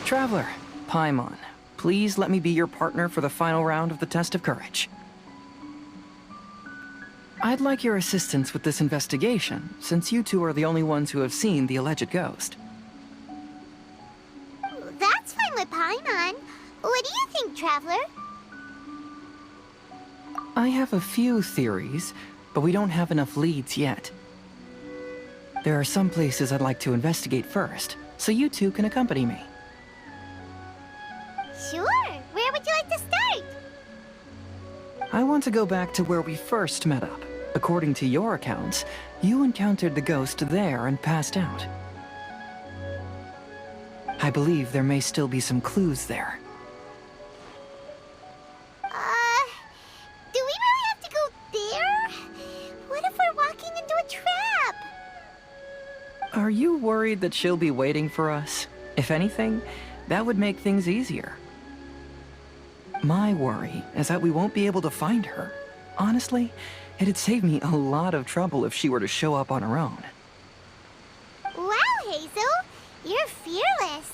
Traveler, Paimon, please let me be your partner for the final round of the test of courage. I'd like your assistance with this investigation, since you two are the only ones who have seen the alleged ghost. That's fine with Paimon. What do you think, Traveler? I have a few theories, but we don't have enough leads yet. There are some places I'd like to investigate first, so you two can accompany me. Sure. Where would you like to start? I want to go back to where we first met up. According to your accounts, you encountered the ghost there and passed out. I believe there may still be some clues there. Do we really have to go there? What if we're walking into a trap? Are you worried that she'll be waiting for us? If anything, that would make things easier. My worry is that we won't be able to find her. Honestly, it'd save me a lot of trouble if she were to show up on her own. Wow, Hazel! You're fearless.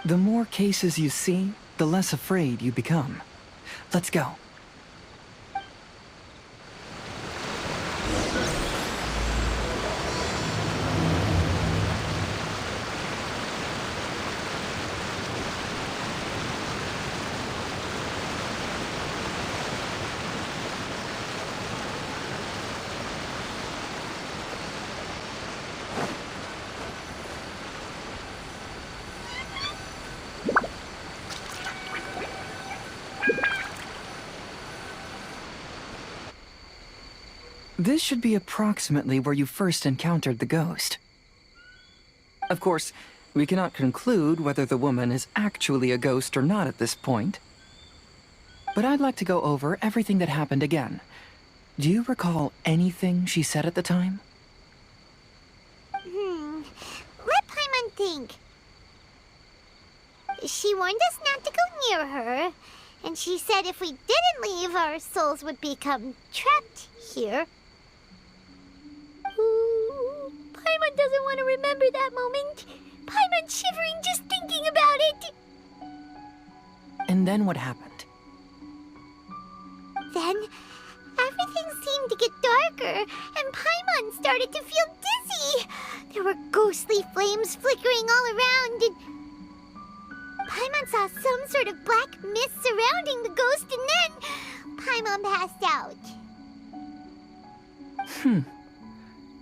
The more cases you see, the less afraid you become. Let's go. This should be approximately where you first encountered the ghost. Of course, we cannot conclude whether the woman is actually a ghost or not at this point. But I'd like to go over everything that happened again. Do you recall anything she said at the time? Let Paimon think. She warned us not to go near her, and she said if we didn't leave, our souls would become trapped here. Ooh, Paimon doesn't want to remember that moment. Paimon's shivering just thinking about it. And then what happened? Then, everything seemed to get darker, and Paimon started to feel dizzy. There were ghostly flames flickering all around, and Paimon saw some sort of black mist surrounding the ghost, and then Paimon passed out.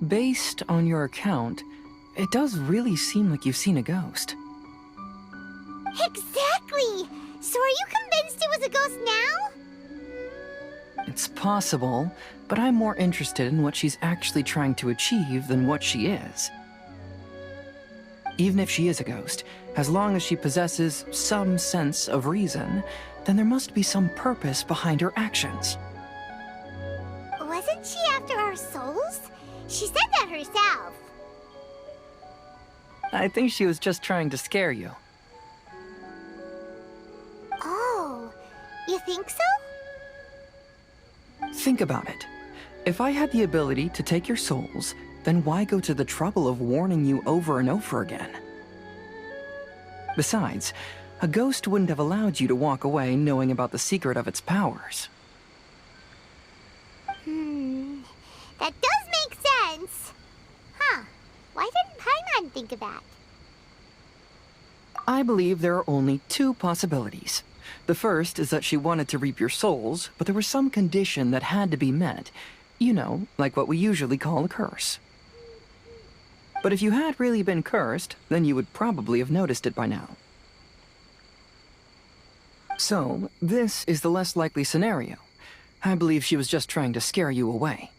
Based on your account, it does really seem like you've seen a ghost. Exactly! So are you convinced it was a ghost now? It's possible, but I'm more interested in what she's actually trying to achieve than what she is. Even if she is a ghost, as long as she possesses some sense of reason, then there must be some purpose behind her actions. Wasn't she after our souls? She said that herself. I think she was just trying to scare you. Oh, you think so? Think about it. If I had the ability to take your souls, then why go to the trouble of warning you over and over again? Besides, a ghost wouldn't have allowed you to walk away knowing about the secret of its powers. That does make sense. Huh. Why didn't Paimon think of that? I believe there are only two possibilities. The first is that she wanted to reap your souls, but there was some condition that had to be met. You know, like what we usually call a curse. But if you had really been cursed, then you would probably have noticed it by now. So, this is the less likely scenario. I believe she was just trying to scare you away.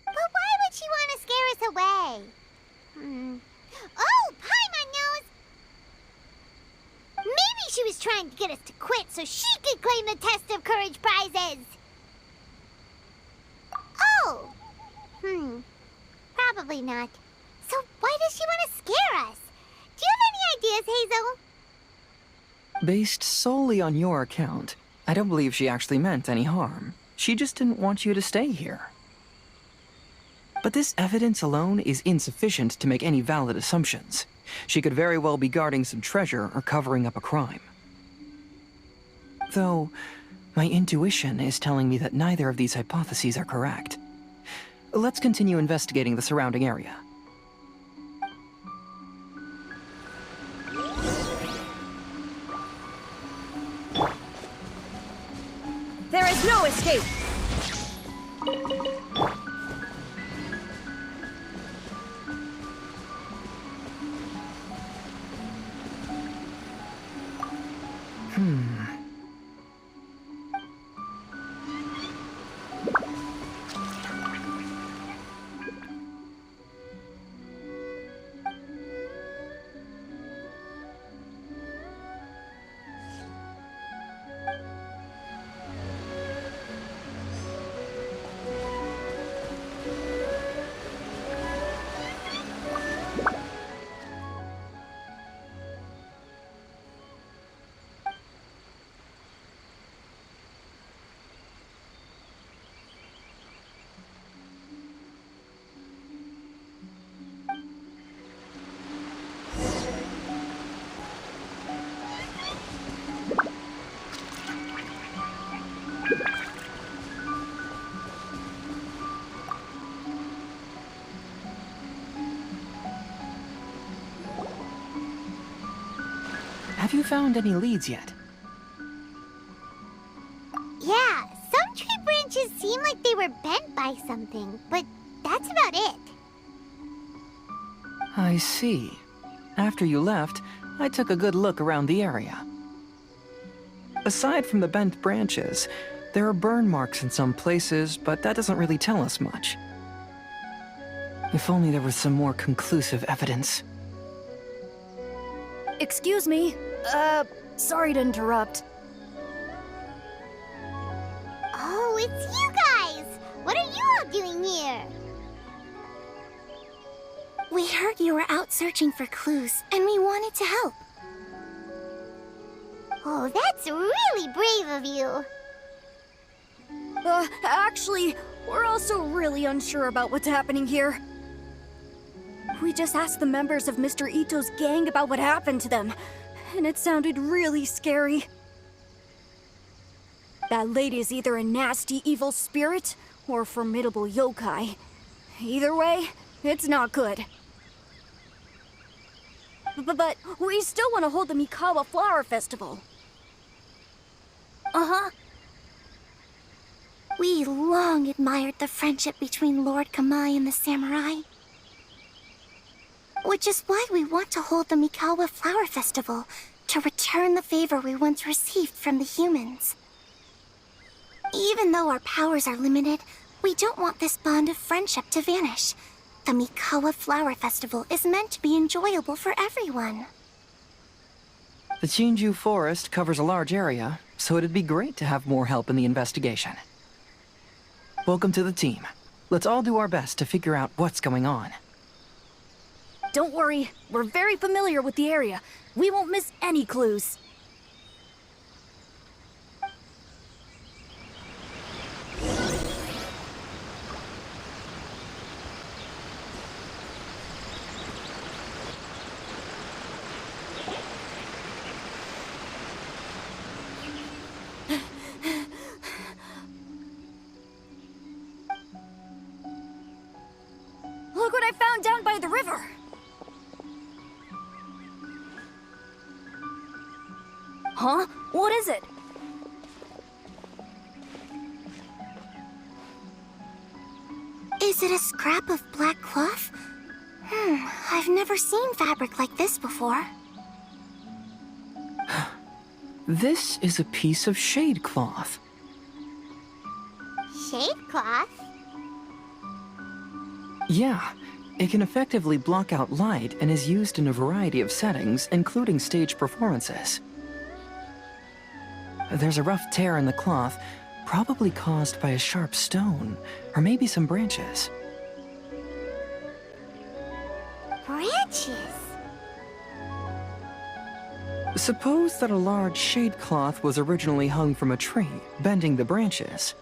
But why would she want to scare us away? Oh, Paimon knows! Maybe she was trying to get us to quit so she could claim the Test of Courage prizes! Oh! Probably not. So why does she want to scare us? Do you have any ideas, Hazel? Based solely on your account, I don't believe she actually meant any harm. She just didn't want you to stay here. But this evidence alone is insufficient to make any valid assumptions. She could very well be guarding some treasure or covering up a crime. Though, my intuition is telling me that neither of these hypotheses are correct. Let's continue investigating the surrounding area. There is no escape! Have you found any leads yet? Yeah, some tree branches seem like they were bent by something, but that's about it. I see. After you left, I took a good look around the area. Aside from the bent branches, there are burn marks in some places, but that doesn't really tell us much. If only there was some more conclusive evidence. Excuse me. Sorry to interrupt. Oh, it's you guys! What are you all doing here? We heard you were out searching for clues, and we wanted to help. Oh, that's really brave of you. Actually, we're also really unsure about what's happening here. We just asked the members of Mr. Ito's gang about what happened to them, and it sounded really scary. That lady is either a nasty evil spirit or a formidable yokai. Either way, it's not good. But we still want to hold the Mikawa Flower Festival. Uh-huh. We long admired the friendship between Lord Kamai and the samurai. Which is why we want to hold the Mikawa Flower Festival, to return the favor we once received from the humans. Even though our powers are limited, we don't want this bond of friendship to vanish. The Mikawa Flower Festival is meant to be enjoyable for everyone. The Chinju Forest covers a large area, so it'd be great to have more help in the investigation. Welcome to the team. Let's all do our best to figure out what's going on. Don't worry, we're very familiar with the area. We won't miss any clues. Look what I found down by the river! Huh? What is it? Is it a scrap of black cloth? I've never seen fabric like this before. This is a piece of shade cloth. Shade cloth? Yeah, it can effectively block out light and is used in a variety of settings, including stage performances. There's a rough tear in the cloth, probably caused by a sharp stone, or maybe some branches. Branches? Suppose that a large shade cloth was originally hung from a tree, bending the branches.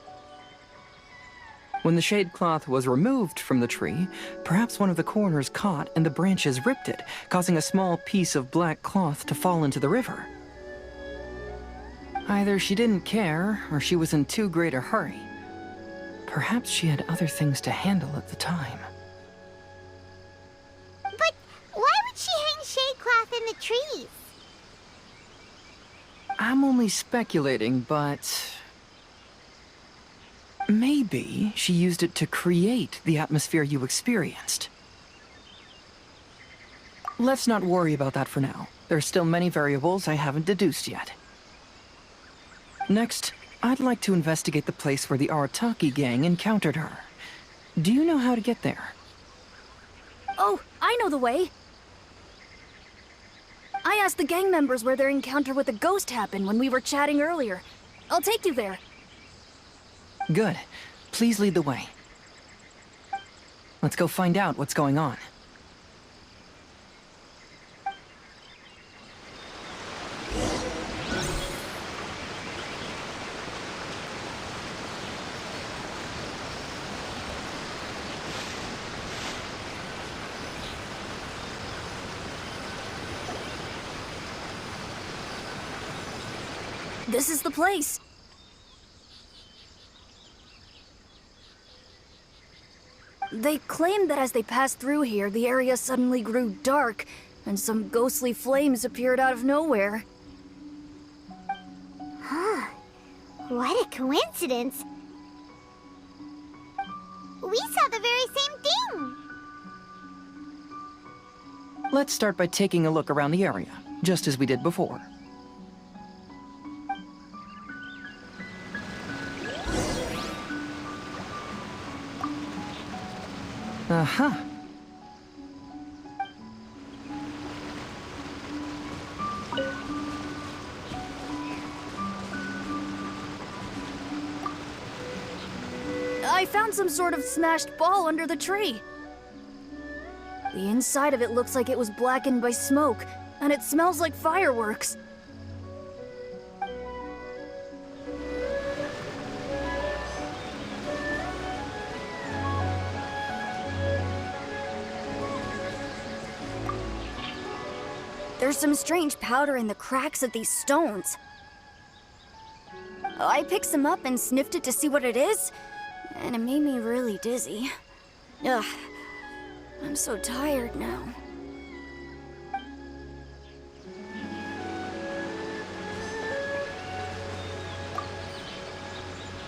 When the shade cloth was removed from the tree, perhaps one of the corners caught and the branches ripped it, causing a small piece of black cloth to fall into the river. Either she didn't care, or she was in too great a hurry. Perhaps she had other things to handle at the time. But why would she hang shade cloth in the trees? I'm only speculating, but... maybe she used it to create the atmosphere you experienced. Let's not worry about that for now. There are still many variables I haven't deduced yet. Next, I'd like to investigate the place where the Arataki gang encountered her. Do you know how to get there? Oh, I know the way. I asked the gang members where their encounter with the ghost happened when we were chatting earlier. I'll take you there. Good. Please lead the way. Let's go find out what's going on. This is the place. They claimed that as they passed through here, the area suddenly grew dark, and some ghostly flames appeared out of nowhere. Huh. What a coincidence. We saw the very same thing. Let's start by taking a look around the area, just as we did before. Uh-huh. I found some sort of smashed ball under the tree. The inside of it looks like it was blackened by smoke, and it smells like fireworks. There's some strange powder in the cracks of these stones. I picked some up and sniffed it to see what it is, and it made me really dizzy. Ugh, I'm so tired now.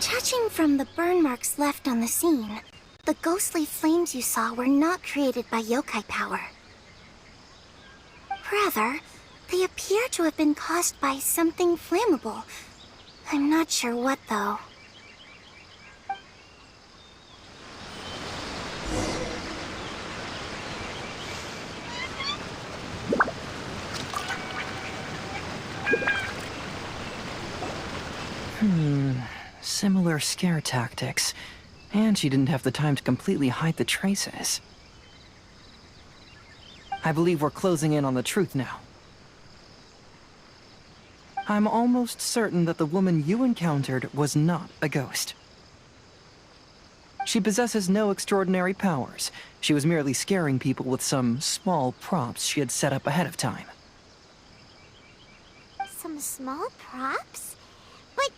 Judging from the burn marks left on the scene, the ghostly flames you saw were not created by yokai power. Rather, they appear to have been caused by something flammable. I'm not sure what, though. Similar scare tactics. And she didn't have the time to completely hide the traces. I believe we're closing in on the truth now. I'm almost certain that the woman you encountered was not a ghost. She possesses no extraordinary powers. She was merely scaring people with some small props she had set up ahead of time. Some small props? But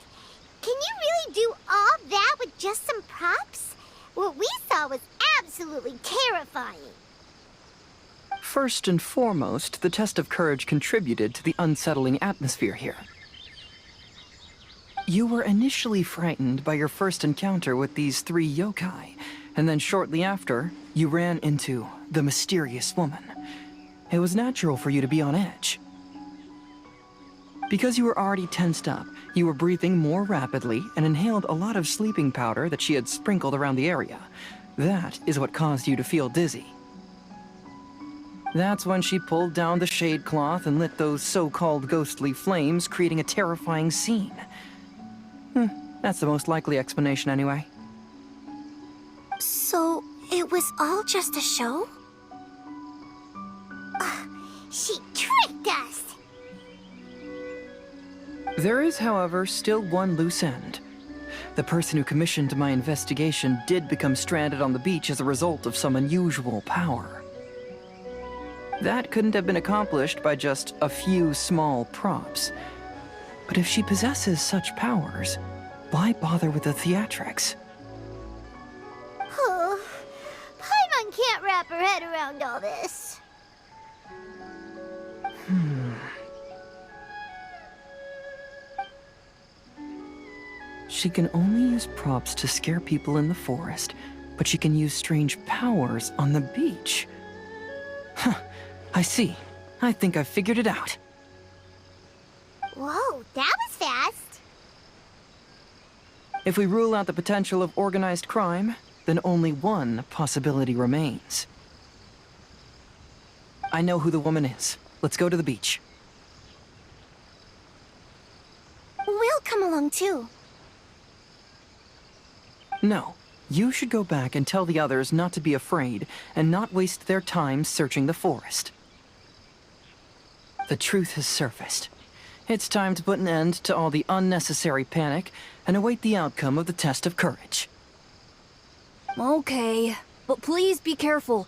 can you really do all that with just some props? What we saw was absolutely terrifying. First and foremost, the test of courage contributed to the unsettling atmosphere here. You were initially frightened by your first encounter with these three yokai, and then shortly after, you ran into the mysterious woman. It was natural for you to be on edge. Because you were already tensed up, you were breathing more rapidly and inhaled a lot of sleeping powder that she had sprinkled around the area. That is what caused you to feel dizzy. That's when she pulled down the shade cloth and lit those so-called ghostly flames, creating a terrifying scene. That's the most likely explanation anyway. So, it was all just a show? She tricked us! There is, however, still one loose end. The person who commissioned my investigation did become stranded on the beach as a result of some unusual power. That couldn't have been accomplished by just a few small props. But if she possesses such powers, why bother with the theatrics? Paimon can't wrap her head around all this. She can only use props to scare people in the forest, but she can use strange powers on the beach. Huh, I see. I think I've figured it out. Whoa, that was fast. If we rule out the potential of organized crime, then only one possibility remains. I know who the woman is. Let's go to the beach. We'll come along too. No. You should go back and tell the others not to be afraid and not waste their time searching the forest. The truth has surfaced. It's time to put an end to all the unnecessary panic and await the outcome of the test of courage. Okay, but please be careful.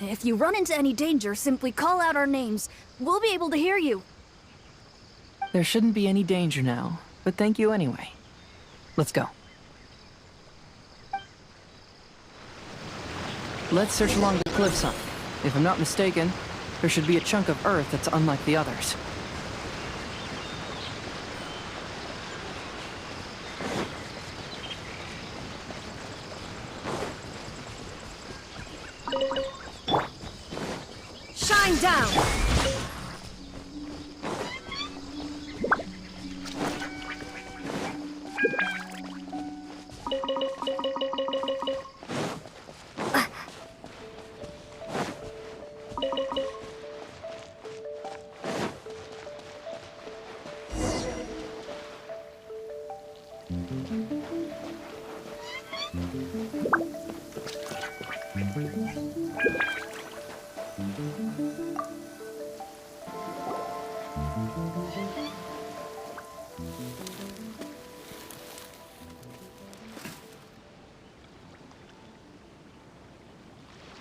If you run into any danger, simply call out our names. We'll be able to hear you. There shouldn't be any danger now, but thank you anyway. Let's go. Let's search along the cliffside. If I'm not mistaken, there should be a chunk of earth that's unlike the others. Shine down!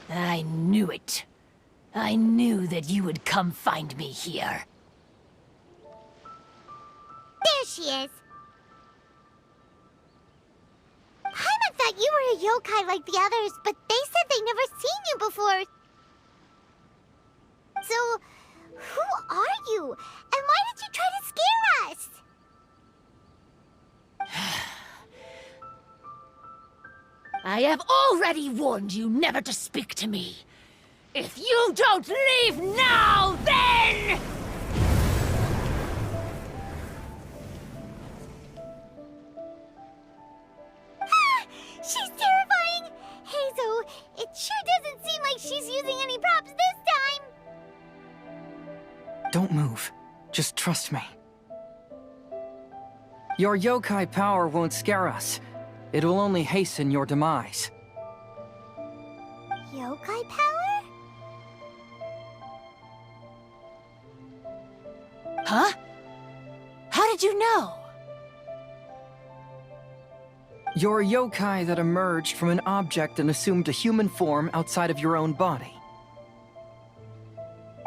I knew it. I knew that you would come find me here. There she is. Paimon thought you were a yokai like the others, but they said they never seen you before. So, who are you? And why did you try to scare us? I have already warned you never to speak to me. If you don't leave now, then... She's terrifying! Hazel, it sure doesn't seem like she's using any props this time! Don't move. Just trust me. Your yokai power won't scare us. It will only hasten your demise. Yokai power? Huh? How did you know? You're a yokai that emerged from an object and assumed a human form outside of your own body.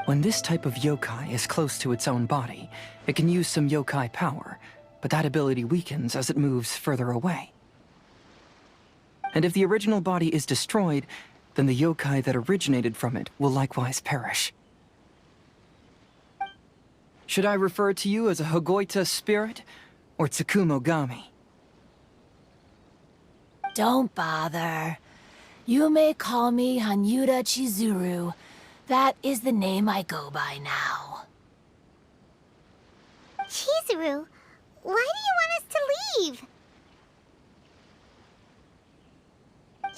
When this type of yokai is close to its own body, it can use some yokai power, but that ability weakens as it moves further away. And if the original body is destroyed, then the yokai that originated from it will likewise perish. Should I refer to you as a Hagoita spirit or Tsukumogami? Don't bother. You may call me Hanyuda Chizuru. That is the name I go by now. Chizuru, why do you want us to leave?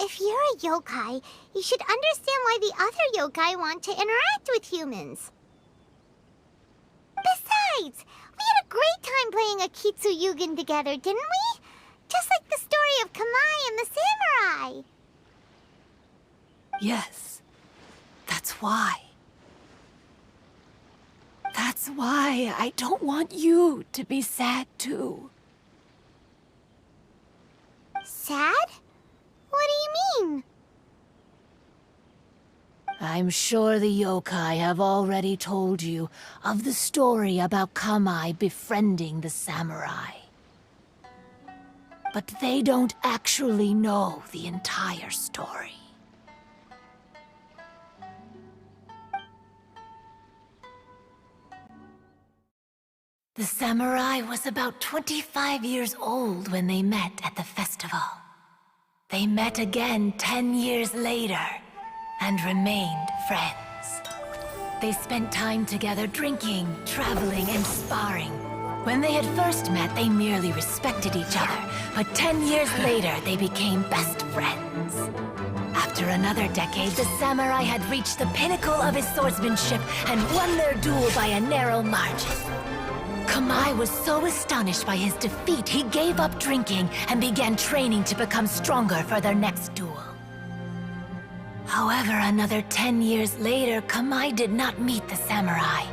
If you're a yokai, you should understand why the other yokai want to interact with humans. Besides, we had a great time playing Akitsu Yugen together, didn't we? Just like the story of Kamai and the samurai. Yes, that's why. That's why I don't want you to be sad too. I'm sure the yokai have already told you of the story about Kamai befriending the samurai. But they don't actually know the entire story. The samurai was about 25 years old when they met at the festival. They met again 10 years later and remained friends. They spent time together drinking, traveling, and sparring. When they had first met, they merely respected each other, but 10 years later, they became best friends. After another decade, the samurai had reached the pinnacle of his swordsmanship and won their duel by a narrow margin. Kamai was so astonished by his defeat, he gave up drinking and began training to become stronger for their next duel. However, another 10 years later, Kamai did not meet the samurai.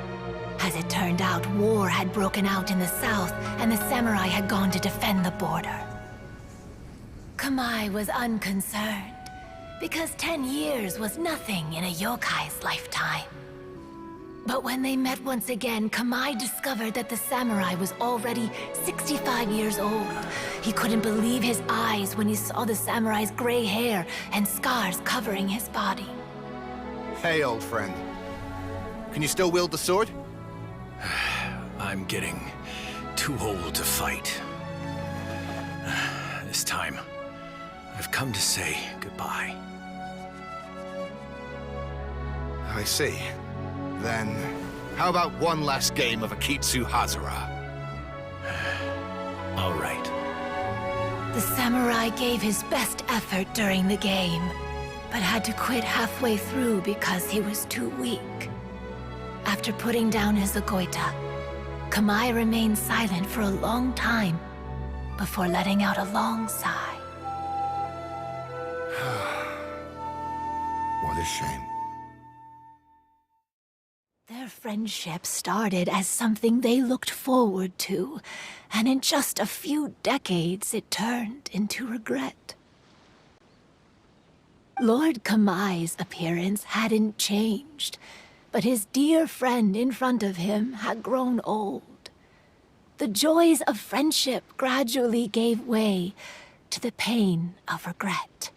As it turned out, war had broken out in the south, and the samurai had gone to defend the border. Kamai was unconcerned, because 10 years was nothing in a yokai's lifetime. But when they met once again, Kamai discovered that the samurai was already 65 years old. He couldn't believe his eyes when he saw the samurai's gray hair and scars covering his body. Hey, old friend. Can you still wield the sword? I'm getting too old to fight. This time, I've come to say goodbye. I see. Then, how about one last game of Akitsu Hazara? All right. The samurai gave his best effort during the game, but had to quit halfway through because he was too weak. After putting down his agoita, Kamai remained silent for a long time before letting out a long sigh. What a shame. Their friendship started as something they looked forward to, and in just a few decades it turned into regret. Lord Kamai's appearance hadn't changed, but his dear friend in front of him had grown old. The joys of friendship gradually gave way to the pain of regret.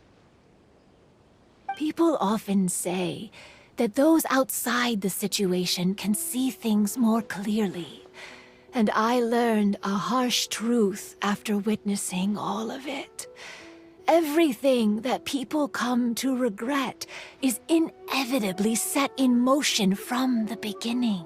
People often say that those outside the situation can see things more clearly, and I learned a harsh truth after witnessing all of it. Everything that people come to regret is inevitably set in motion from the beginning.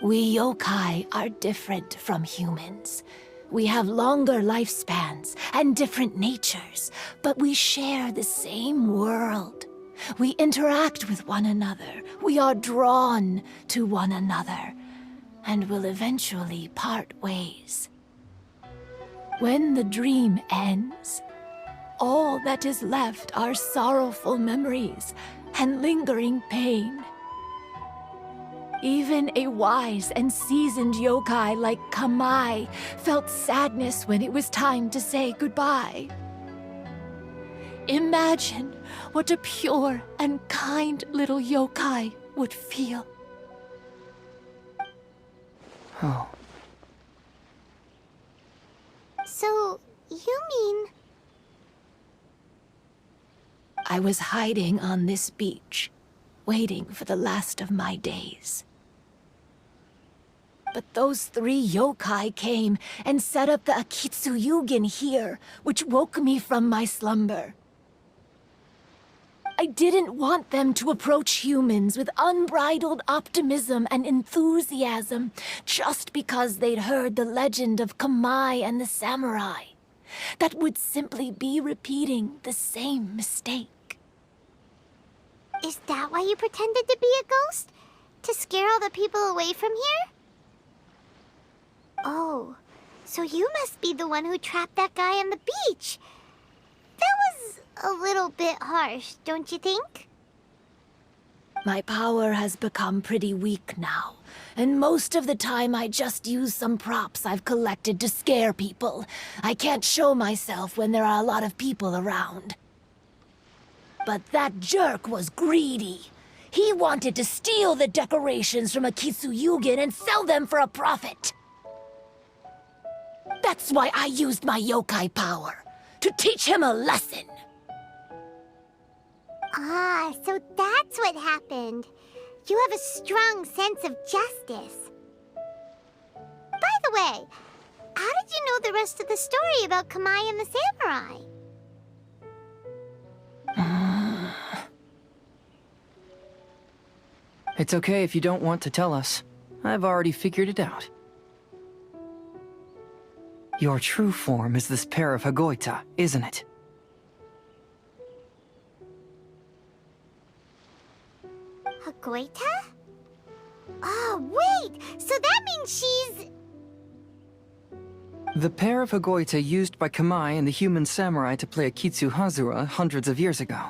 We yokai are different from humans. We have longer lifespans and different natures, but we share the same world. We interact with one another, we are drawn to one another, and will eventually part ways. When the dream ends, all that is left are sorrowful memories and lingering pain. Even a wise and seasoned yokai like Kamai felt sadness when it was time to say goodbye. Imagine what a pure and kind little yokai would feel. Oh. So, you mean... I was hiding on this beach, waiting for the last of my days. But those 3 yokai came and set up the Akitsu Yugen here, which woke me from my slumber. I didn't want them to approach humans with unbridled optimism and enthusiasm just because they'd heard the legend of Kamai and the samurai. That would simply be repeating the same mistake. Is that why you pretended to be a ghost? To scare all the people away from here? Oh, so you must be the one who trapped that guy on the beach. That was a little bit harsh, don't you think? My power has become pretty weak now, and most of the time I just use some props I've collected to scare people. I can't show myself when there are a lot of people around. But that jerk was greedy. He wanted to steal the decorations from Akitsu Yugen and sell them for a profit. That's why I used my yokai power, to teach him a lesson. Ah, so that's what happened. You have a strong sense of justice. By the way, how did you know the rest of the story about Kamai and the samurai? It's okay if you don't want to tell us. I've already figured it out. Your true form is this pair of Hagoita, isn't it? Hagoita? Oh, wait! So that means she's... The pair of Hagoita used by Kamai and the human samurai to play Akitsu Hazura hundreds of years ago.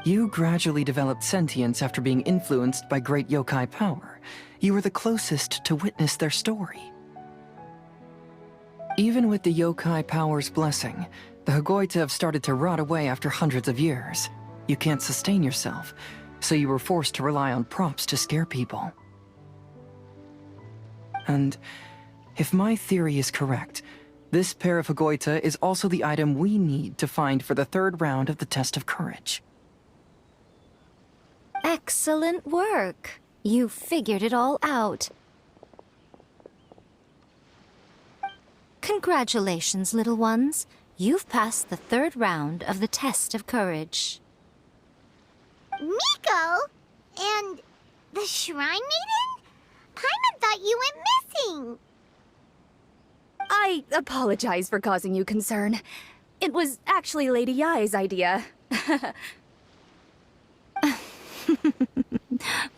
You gradually developed sentience after being influenced by great yokai power. You were the closest to witness their story. Even with the yokai power's blessing, the Hagoita have started to rot away after hundreds of years. You can't sustain yourself, so you were forced to rely on props to scare people. And if my theory is correct, this pair of Hagoita is also the item we need to find for the third round of the test of courage. Excellent work. You figured it all out. Congratulations, little ones. You've passed the third round of the test of courage. Miko? And the Shrine Maiden? Paimon thought you went missing. I apologize for causing you concern. It was actually Lady Yae's idea.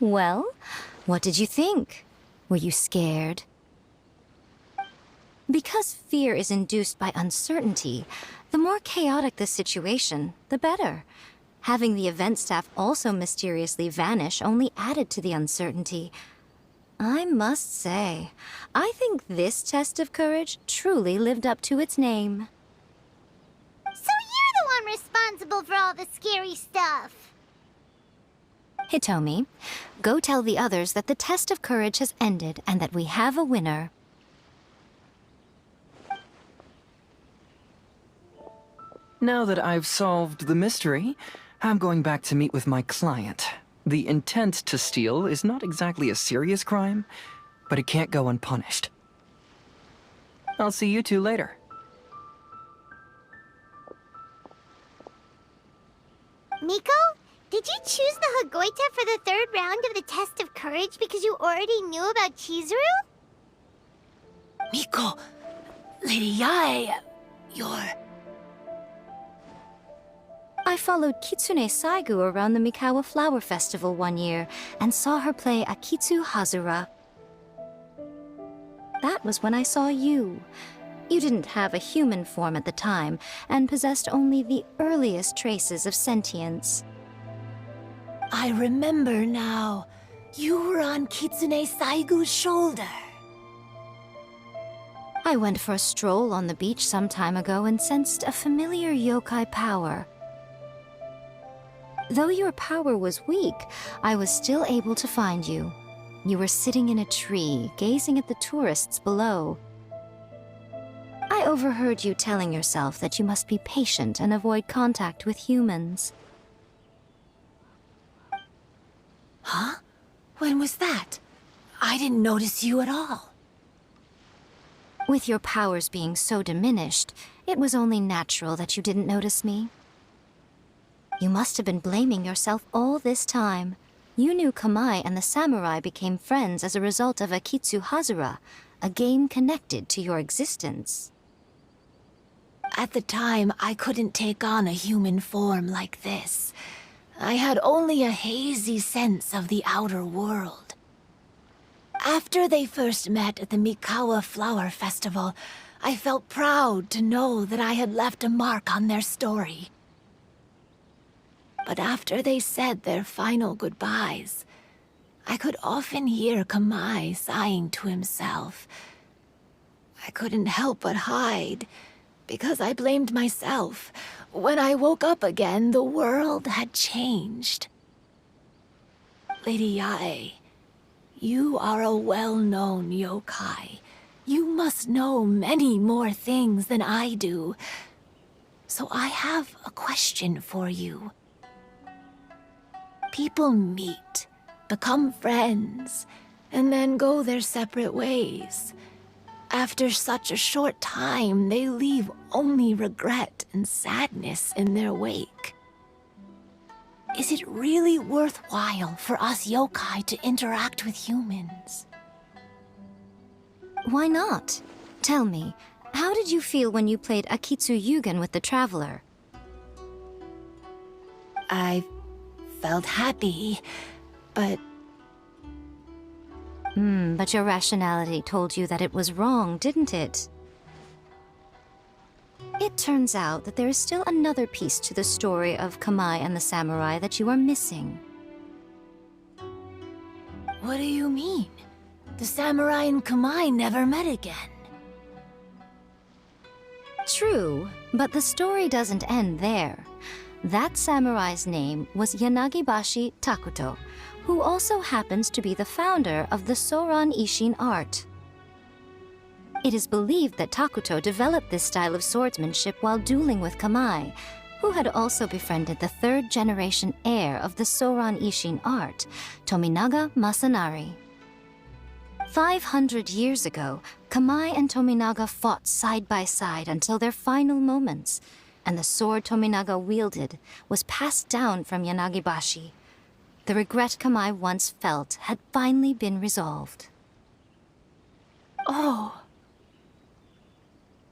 Well, what did you think? Were you scared? Because fear is induced by uncertainty, the more chaotic the situation, the better. Having the event staff also mysteriously vanish only added to the uncertainty. I must say, I think this test of courage truly lived up to its name. So you're the one responsible for all the scary stuff. Hitomi, go tell the others that the test of courage has ended and that we have a winner. Now that I've solved the mystery, I'm going back to meet with my client. The intent to steal is not exactly a serious crime, but it can't go unpunished. I'll see you two later. Miko, did you choose the Hagoita for the third round of the test of courage because you already knew about Chizuru? Miko, Lady Yae, you're... I followed Kitsune Saigu around the Mikawa Flower Festival one year and saw her play Akitsu Hazura. That was when I saw you. You didn't have a human form at the time and possessed only the earliest traces of sentience. I remember now. You were on Kitsune Saigu's shoulder. I went for a stroll on the beach some time ago and sensed a familiar yokai power. Though your power was weak, I was still able to find you. You were sitting in a tree, gazing at the tourists below. I overheard you telling yourself that you must be patient and avoid contact with humans. Huh? When was that? I didn't notice you at all. With your powers being so diminished, it was only natural that you didn't notice me. You must have been blaming yourself all this time. You knew Kamai and the samurai became friends as a result of Akitsu Hazura, a game connected to your existence. At the time, I couldn't take on a human form like this. I had only a hazy sense of the outer world. After they first met at the Mikawa Flower Festival, I felt proud to know that I had left a mark on their story. But after they said their final goodbyes, I could often hear Kamai sighing to himself. I couldn't help but hide, because I blamed myself when I woke up again, the world had changed. Lady Yae, you are a well-known yokai. You must know many more things than I do. So I have a question for you. People meet, become friends, and then go their separate ways. After such a short time, they leave only regret and sadness in their wake. Is it really worthwhile for us yokai to interact with humans? Why not? Tell me, how did you feel when you played Akitsu Yugen with the Traveler? I felt happy, but But your rationality told you that it was wrong, didn't it? It turns out that there is still another piece to the story of Kamai and the samurai that you are missing. what do you mean? The samurai and Kamai never met again. True, but the story doesn't end there. That samurai's name was Yanagibashi Takuto, who also happens to be the founder of the Soran Ishin art. It is believed that Takuto developed this style of swordsmanship while dueling with Kamai, who had also befriended the third-generation heir of the Soran Ishin art, Tominaga Masanari. 500 years ago, Kamai and Tominaga fought side by side until their final moments, and the sword Tominaga wielded was passed down from Yanagibashi. The regret Kamai once felt had finally been resolved. Oh.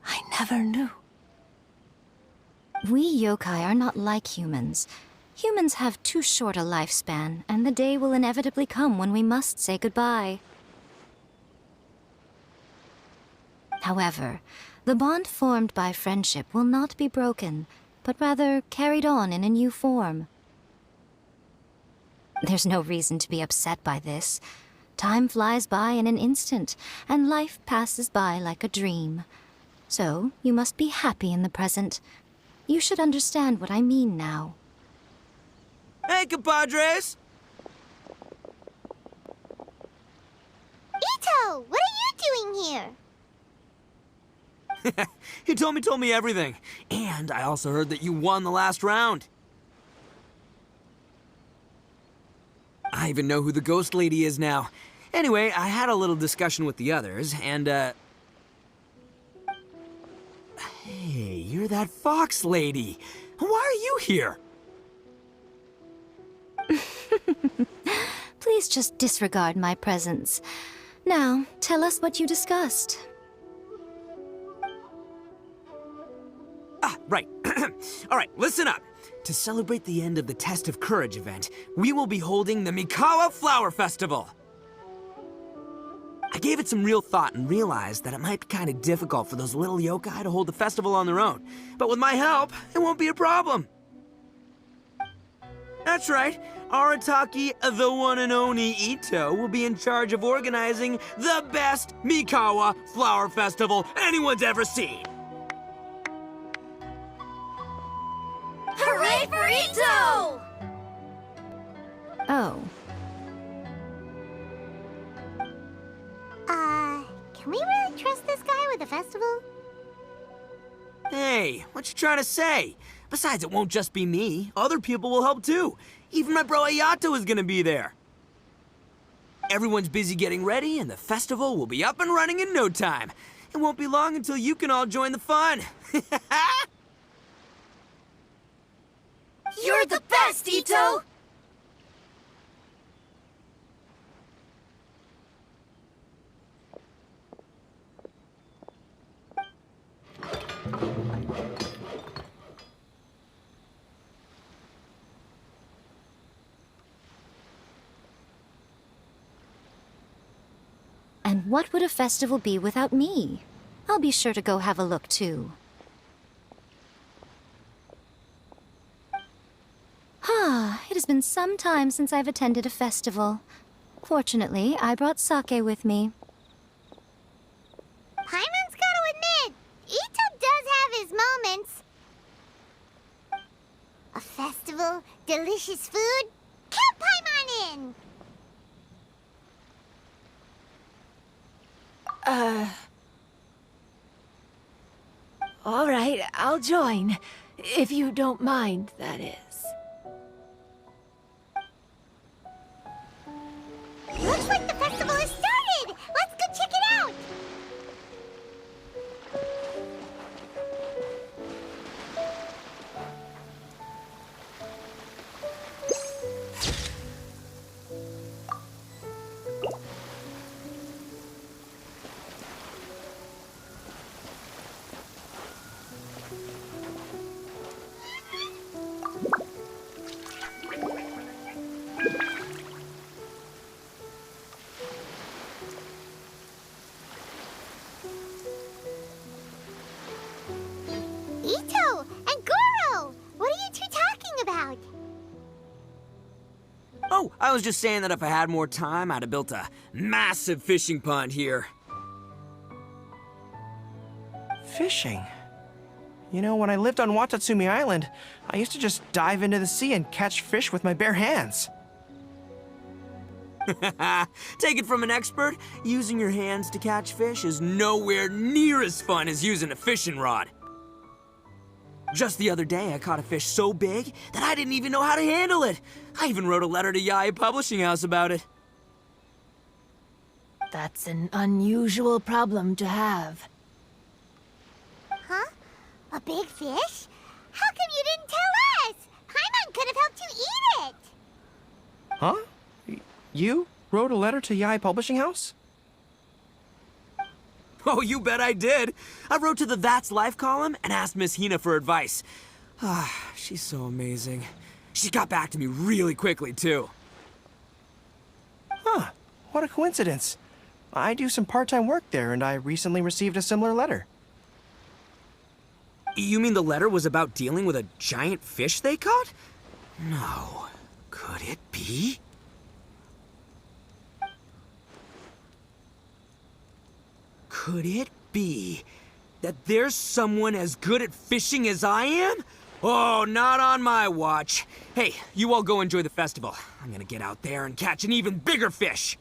I never knew. We yokai are not like humans. Humans have too short a lifespan, and the day will inevitably come when we must say goodbye. However, the bond formed by friendship will not be broken, but rather carried on in a new form. There's no reason to be upset by this. Time flies by in an instant, and life passes by like a dream. So, you must be happy in the present. You should understand what I mean now. Hey, compadres! Ito, what are you doing here? Hitomi told me everything. And I also heard that you won the last round. I even know who the ghost lady is now. Anyway, I had a little discussion with the others, and, Hey, you're that fox lady. Why are you here? Please just disregard my presence. Now, tell us what you discussed. Ah, right. All right, listen up. To celebrate the end of the Test of Courage event, we will be holding the Mikawa Flower Festival. I gave it some real thought and realized that it might be kind of difficult for those little yokai to hold the festival on their own. But with my help, it won't be a problem. That's right. Arataki, the one and only Ito, will be in charge of organizing the best Mikawa Flower Festival anyone's ever seen. Hooray for Ito! Oh. Can we really trust this guy with the festival? Hey, what you trying to say? Besides, it won't just be me. Other people will help too. Even my bro Ayato is gonna be there. Everyone's busy getting ready, and the festival will be up and running in no time. It won't be long until you can all join the fun. You're the best, Ito! And what would a festival be without me? I'll be sure to go have a look, too. It has been some time since I've attended a festival. Fortunately, I brought sake with me. Paimon's gotta admit, Ito does have his moments. A festival, delicious food. Count Paimon in! All right, I'll join. If you don't mind, that is. Looks like the festival has started! Let's go check it out! Ito and Goro! What are you two talking about? Oh, I was just saying that if I had more time, I'd have built a massive fishing pond here. Fishing? You know, when I lived on Watatsumi Island, I used to just dive into the sea and catch fish with my bare hands. Take it from an expert, using your hands to catch fish is nowhere near as fun as using a fishing rod. Just the other day, I caught a fish so big that I didn't even know how to handle it. I even wrote a letter to Yae Publishing House about it. That's an unusual problem to have. Huh? A big fish? How come you didn't tell us? Paimon could have helped you eat it! Huh? You wrote a letter to Yae Publishing House? Oh, you bet I did. I wrote to the That's Life column and asked Miss Hina for advice. She's so amazing. She got back to me really quickly, too. Huh. What a coincidence. I do some part-time work there, and I recently received a similar letter. You mean the letter was about dealing with a giant fish they caught? No. Could it be? Could it be that there's someone as good at fishing as I am? Oh, not on my watch. Hey, you all go enjoy the festival. I'm gonna get out there and catch an even bigger fish.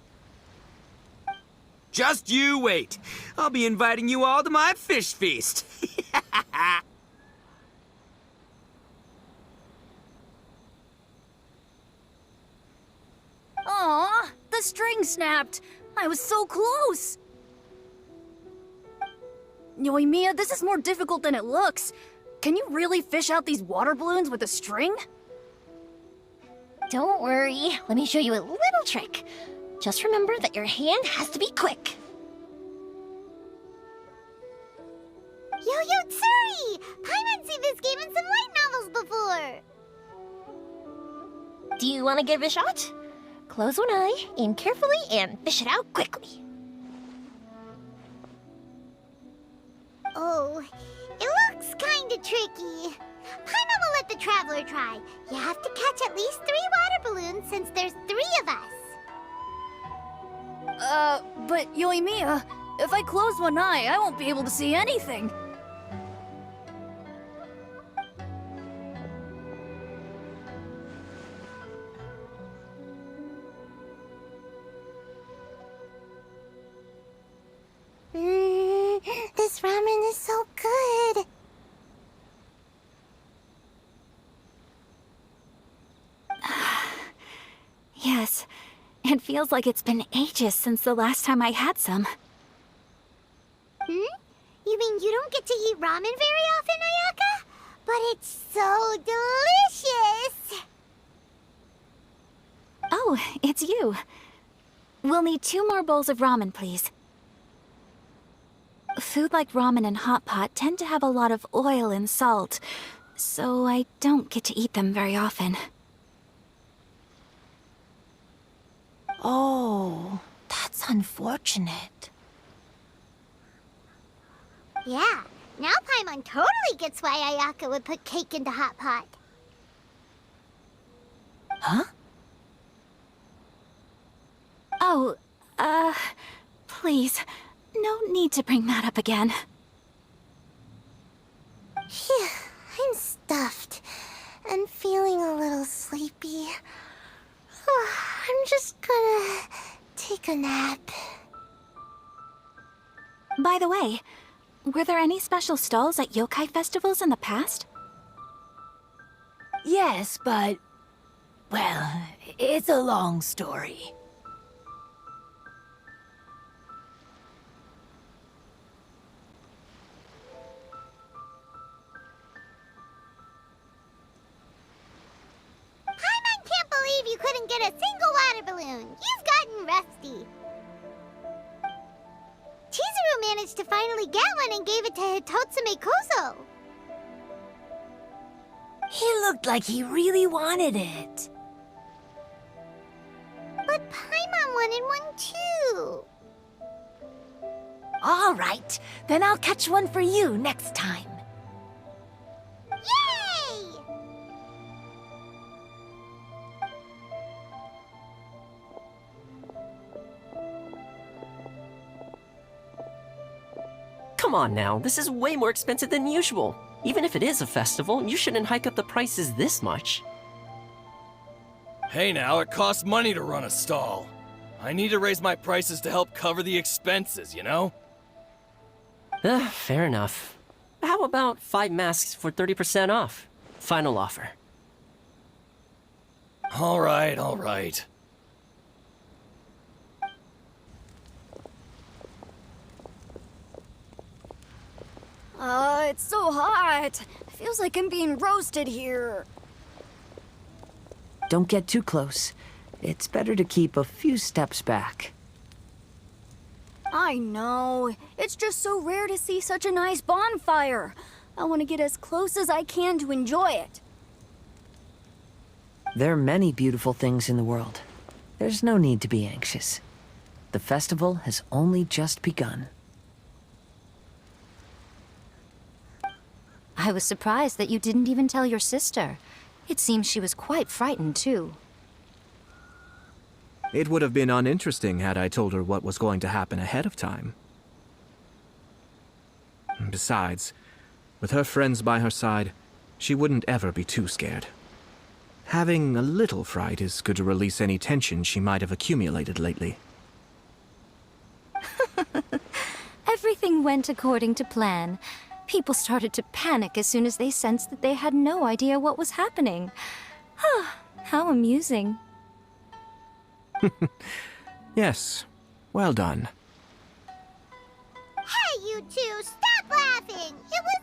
Just you wait. I'll be inviting you all to my fish feast. Aw, the string snapped. I was so close. Yoimiya, this is more difficult than it looks. Can you really fish out these water balloons with a string? Don't worry, let me show you a little trick. Just remember that your hand has to be quick. Yo-Yo Tsuri! Paimon's seen this game in some light novels before! Do you want to give it a shot? Close one eye, aim carefully, and fish it out quickly. Oh, it looks kinda tricky. Paimon will let the traveler try. You have to catch at least 3 water balloons since there's 3 of us. But Yoimiya, if I close one eye, I won't be able to see anything. This ramen is so good. Yes, it feels like it's been ages since the last time I had some. You mean you don't get to eat ramen very often, Ayaka? But it's so delicious! Oh, it's you. We'll need 2 more bowls of ramen, please. Food like ramen and hot pot tend to have a lot of oil and salt, so I don't get to eat them very often. Oh, that's unfortunate. Yeah, now Paimon totally gets why Ayaka would put cake into hot pot. Huh? Oh, please, no need to bring that up again. Phew, I'm stuffed and feeling sleepy. I'm just gonna take a nap. By the way, were there any special stalls at yokai festivals in the past? Yes, but... well, it's a long story. Paimon can't believe you couldn't get a single water balloon. You've gotten rusty. Chizuru managed to finally get one and gave it to Hitotsume Kozo. He looked like he really wanted it. But Paimon wanted one too. All right, then I'll catch one for you next time. Yay! Come on now, this is way more expensive than usual. Even if it is a festival, you shouldn't hike up the prices this much. Hey now, it costs money to run a stall. I need to raise my prices to help cover the expenses, you know? Fair enough. How about 5 masks for 30% off? Final offer. All right, all right. It's so hot. Feels like I'm being roasted here. Don't get too close. It's better to keep a few steps back. I know. It's just so rare to see such a nice bonfire. I want to get as close as I can to enjoy it. There are many beautiful things in the world. There's no need to be anxious. The festival has only just begun. I was surprised that you didn't even tell your sister. It seems she was quite frightened, too. It would have been uninteresting had I told her what was going to happen ahead of time. Besides, with her friends by her side, she wouldn't ever be too scared. Having a little fright is good to release any tension she might have accumulated lately. Everything went according to plan. People started to panic as soon as they sensed that they had no idea what was happening. How amusing. Yes, well done. Hey, you two, stop laughing! It was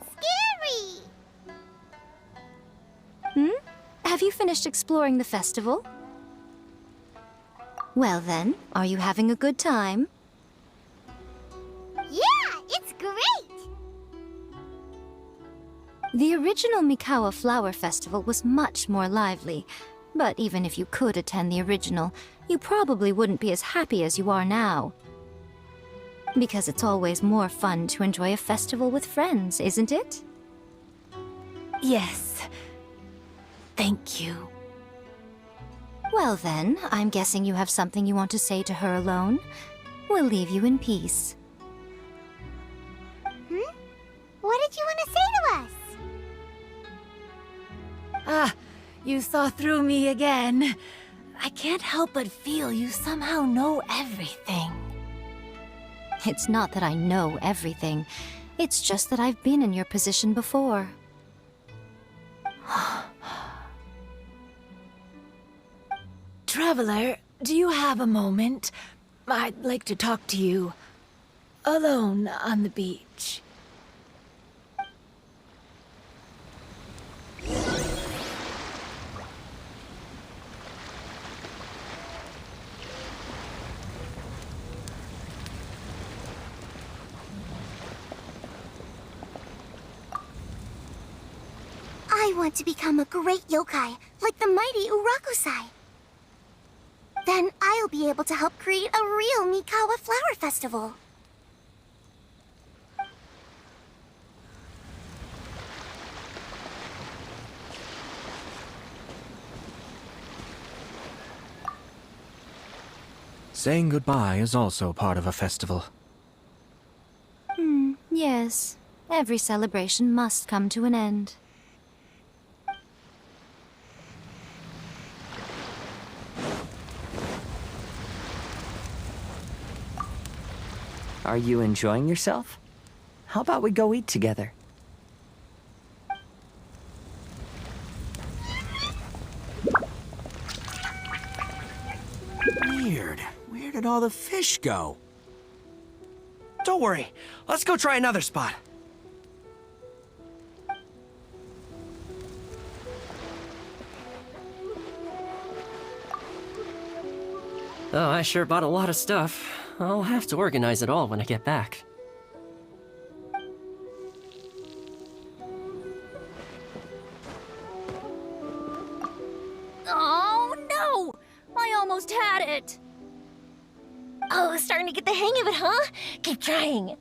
scary! Have you finished exploring the festival? Well then, are you having a good time? Yeah, it's great! The original Mikawa Flower Festival was much more lively, but even if you could attend the original, you probably wouldn't be as happy as you are now. Because it's always more fun to enjoy a festival with friends, isn't it? Yes. Thank you. Well then, I'm guessing you have something you want to say to her alone. We'll leave you in peace. What did you want to say to us? Ah, you saw through me again. I can't help but feel you somehow know everything. It's not that I know everything. It's just that I've been in your position before. Traveler, do you have a moment? I'd like to talk to you. Alone on the beach. I want to become a great yokai, like the mighty Urakusai. Then I'll be able to help create a real Mikawa Flower Festival. Saying goodbye is also part of a festival. Yes. Every celebration must come to an end. Are you enjoying yourself? How about we go eat together? Weird. Where did all the fish go? Don't worry. Let's go try another spot. Oh, I sure bought a lot of stuff. I'll have to organize it all when I get back. Oh, no! I almost had it! Oh, starting to get the hang of it, huh? Keep trying.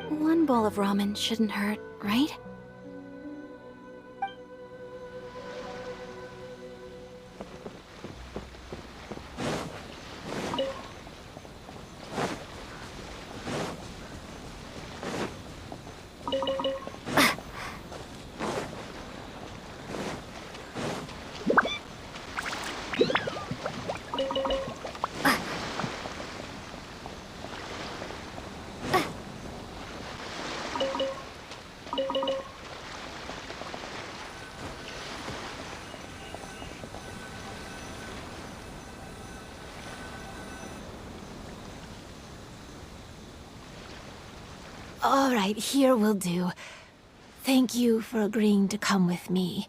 One bowl of ramen shouldn't hurt, right? All right, here will do. Thank you for agreeing to come with me.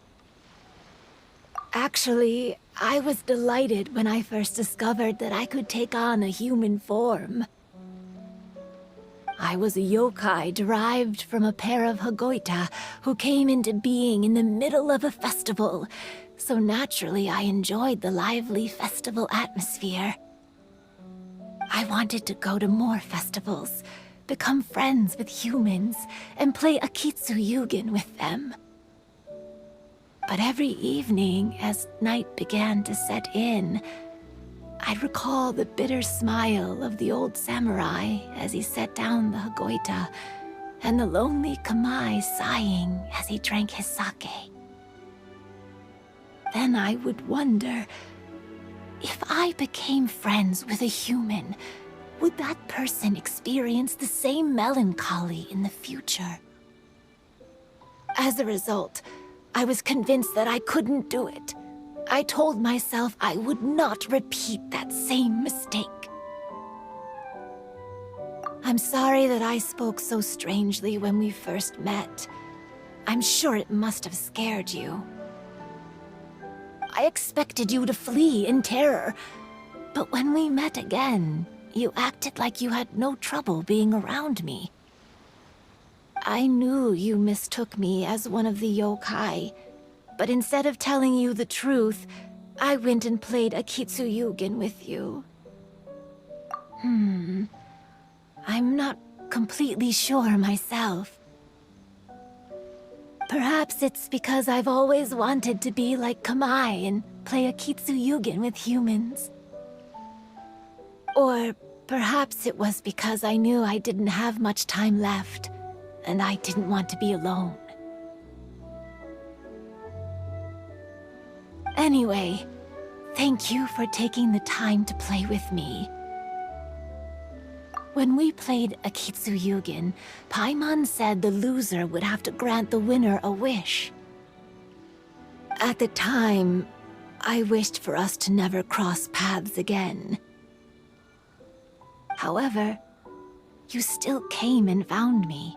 Actually, I was delighted when I first discovered that I could take on a human form. I was a yokai derived from a pair of Hagoita who came into being in the middle of a festival, so naturally I enjoyed the lively festival atmosphere. I wanted to go to more festivals, become friends with humans, and play Akitsu with them. But every evening, as night began to set in, I'd recall the bitter smile of the old samurai as he set down the Hagoita, and the lonely Kamae sighing as he drank his sake. Then I would wonder, if I became friends with a human, would that person experience the same melancholy in the future? As a result, I was convinced that I couldn't do it. I told myself I would not repeat that same mistake. I'm sorry that I spoke so strangely when we first met. I'm sure it must have scared you. I expected you to flee in terror, but when we met again, you acted like you had no trouble being around me. I knew you mistook me as one of the yokai, but instead of telling you the truth, I went and played Akitsu with you. I'm not completely sure myself. Perhaps it's because I've always wanted to be like Kamae and play Akitsu with humans. Or perhaps it was because I knew I didn't have much time left, and I didn't want to be alone. Anyway, thank you for taking the time to play with me. When we played Akitsu Paimon said the loser would have to grant the winner a wish. At the time, I wished for us to never cross paths again. However, you still came and found me,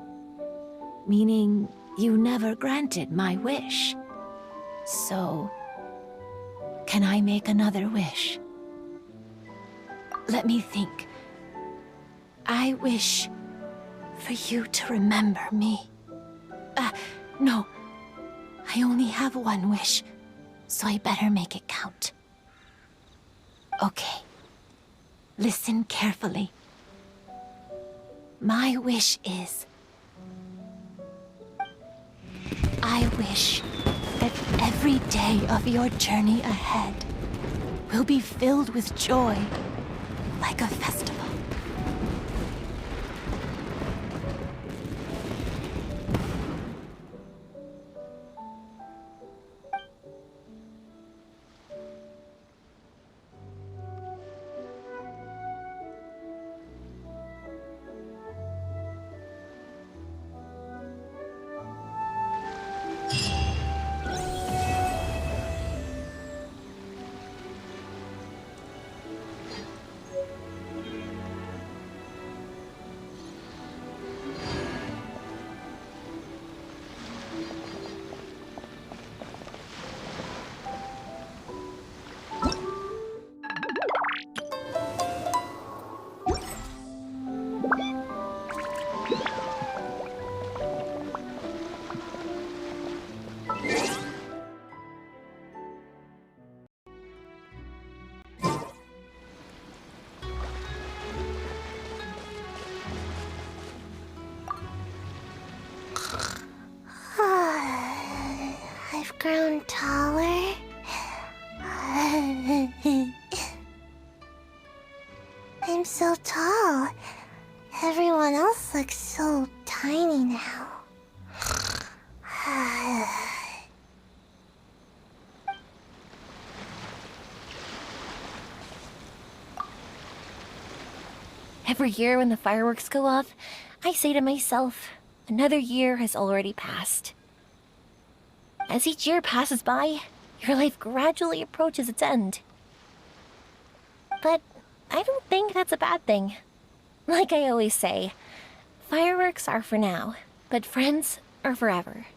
meaning you never granted my wish. So, can I make another wish? Let me think. I wish for you to remember me. No. I only have one wish, so I better make it count. Okay. Listen carefully. My wish is... I wish that every day of your journey ahead will be filled with joy, like a festival. I've grown taller. I'm so tall. Everyone else looks so tiny now. Every year when the fireworks go off, I say to myself, another year has already passed. As each year passes by, your life gradually approaches its end. But I don't think that's a bad thing. Like I always say, fireworks are for now, but friends are forever.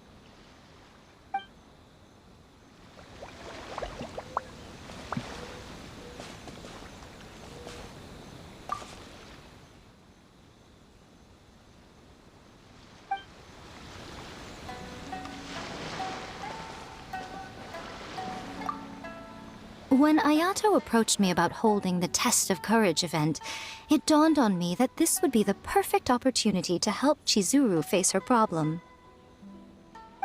When Ayato approached me about holding the Test of Courage event, it dawned on me that this would be the perfect opportunity to help Chizuru face her problem.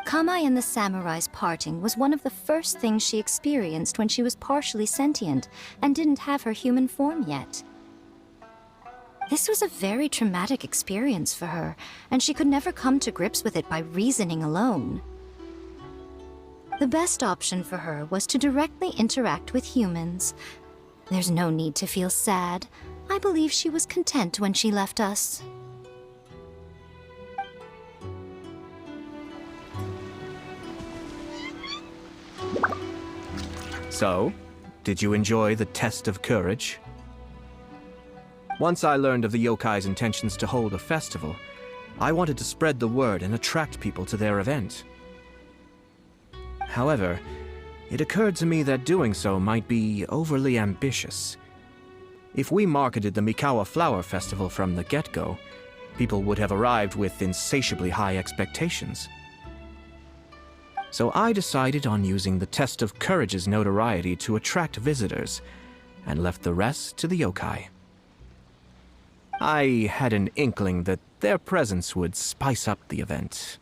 Kamai and the samurai's parting was one of the first things she experienced when she was partially sentient and didn't have her human form yet. This was a very traumatic experience for her, and she could never come to grips with it by reasoning alone. The best option for her was to directly interact with humans. There's no need to feel sad. I believe she was content when she left us. So, did you enjoy the Test of Courage? Once I learned of the yokai's intentions to hold a festival, I wanted to spread the word and attract people to their event. However, it occurred to me that doing so might be overly ambitious. If we marketed the Mikawa Flower Festival from the get-go, people would have arrived with insatiably high expectations. So I decided on using the Test of Courage's notoriety to attract visitors, and left the rest to the yokai. I had an inkling that their presence would spice up the event.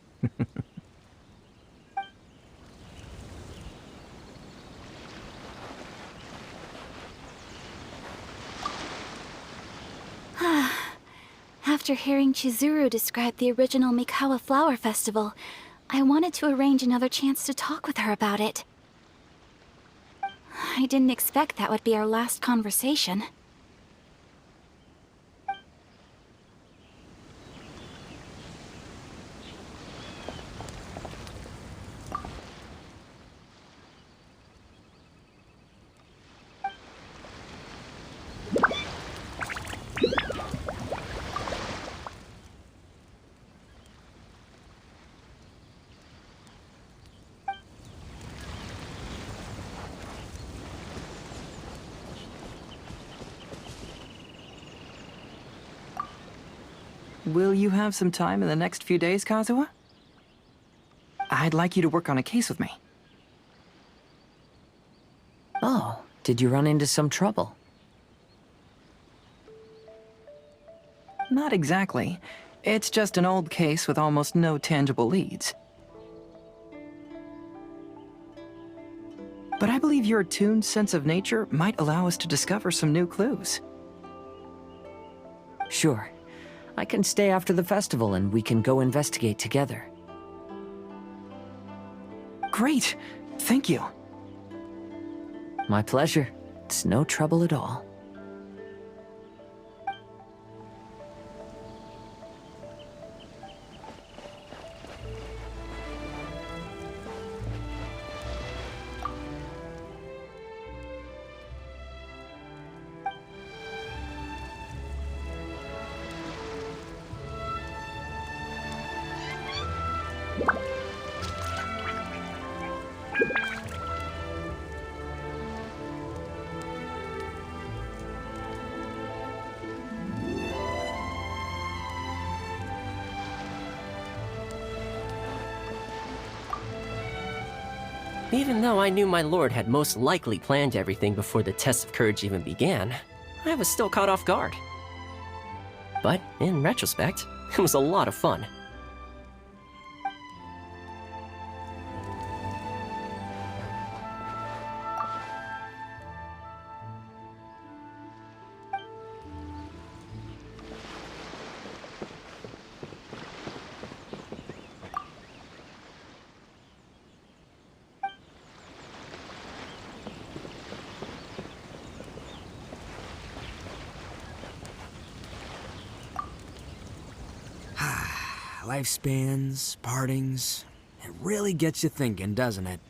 After hearing Chizuru describe the original Mikawa Flower Festival, I wanted to arrange another chance to talk with her about it. I didn't expect that would be our last conversation. Will you have some time in the next few days, Kazuha? I'd like you to work on a case with me. Oh, did you run into some trouble? Not exactly. It's just an old case with almost no tangible leads. but I believe your attuned sense of nature might allow us to discover some new clues. Sure. I can stay after the festival and we can go investigate together. Great! Thank you. My pleasure. It's no trouble at all. Even though I knew my lord had most likely planned everything before the test of courage even began, I was still caught off guard. But in retrospect, it was a lot of fun. Lifespans, partings, it really gets you thinking, doesn't it?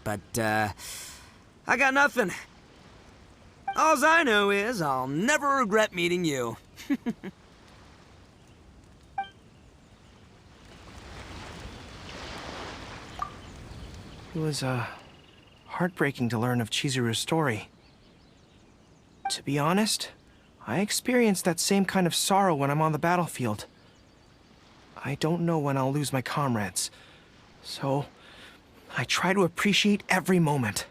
But, I got nothing. Alls I know is I'll never regret meeting you. It was, heartbreaking to learn of Chizuru's story. To be honest, I experienced that same kind of sorrow when I'm on the battlefield. I don't know when I'll lose my comrades, so I try to appreciate every moment.